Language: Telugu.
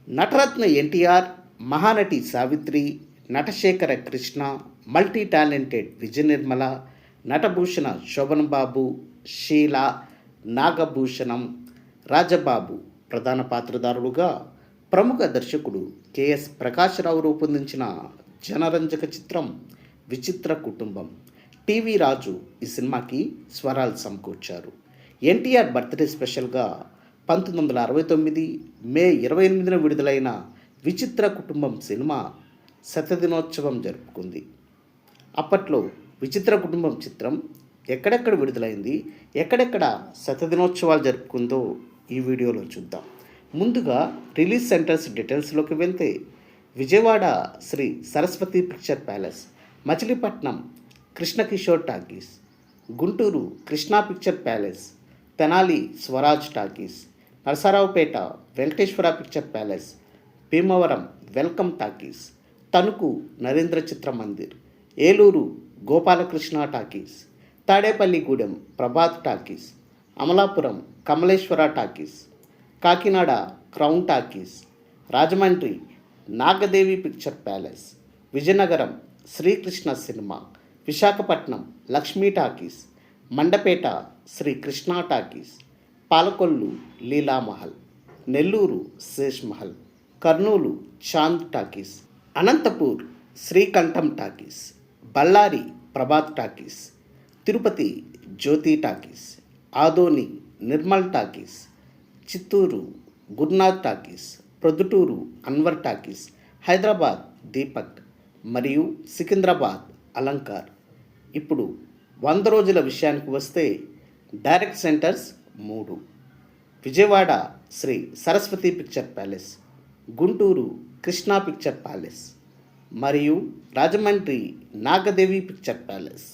నటరత్న ఎన్టీఆర్, మహానటి సావిత్రి, నటశేఖర కృష్ణ, మల్టీ టాలెంటెడ్ విజయ నిర్మల, నటభూషణ శోభన్ బాబు, షీల, నాగభూషణం, రాజబాబు ప్రధాన పాత్రధారులుగా ప్రముఖ దర్శకుడు కెఎస్ ప్రకాశ్రావు రూపొందించిన జనరంజక చిత్రం విచిత్ర కుటుంబం. టీవీ రాజు ఈ సినిమాకి స్వరాలు సమకూర్చారు. ఎన్టీఆర్ బర్త్డే స్పెషల్గా 1969 మే 28న విడుదలైన విచిత్ర కుటుంబం సినిమా శతదినోత్సవం జరుపుకుంది. అప్పట్లో విచిత్ర కుటుంబం చిత్రం ఎక్కడెక్కడ విడుదలైంది, ఎక్కడెక్కడ శతదినోత్సవాలు జరుపుకుందో ఈ వీడియోలో చూద్దాం. ముందుగా రిలీజ్ సెంటర్స్ డీటెయిల్స్లోకి వెళ్తే Vijayawada Sri Saraswathi picture palace, Machilipatnam Krishna Kishore talkies, Guntur Krishna picture palace, Tenali Swaraj talkies, Narasaraopet Venkateswara picture palace, Bhimavaram welcome talkies, Tanuku Narendra Chitra Mandir, Eluru Gopalakrishna talkies, Tadepalligudem Prabhat talkies, Amalapuram Kamaleswara talkies, Kakinada crown talkies, Rajahmundry Nagadevi picture palace, Vizianagaram Srikrishna cinema, Visakhapatnam Lakshmi talkies, Mandapeta Sri Krishna talkies, Palakollu Leelamahal, Nellore Sesh Mahal, Kurnool Chand talkies, Anantapur Srikantam talkies, Bellary Prabhat talkies, Tirupati Jyothi talkies, Adoni Nirmal talkies, Chittoor Gurunath talkies, Proddatur Anwar talkies, Hyderabad Deepak మరియు సికింద్రాబాద్ అలంకార్. ఇప్పుడు 100 రోజుల విషయానికి వస్తే direct centres 3: Vijayawada Sri Saraswathi picture palace, Guntur Krishna picture palace మరియు రాజమండ్రి నాగదేవి పిక్చర్ ప్యాలెస్.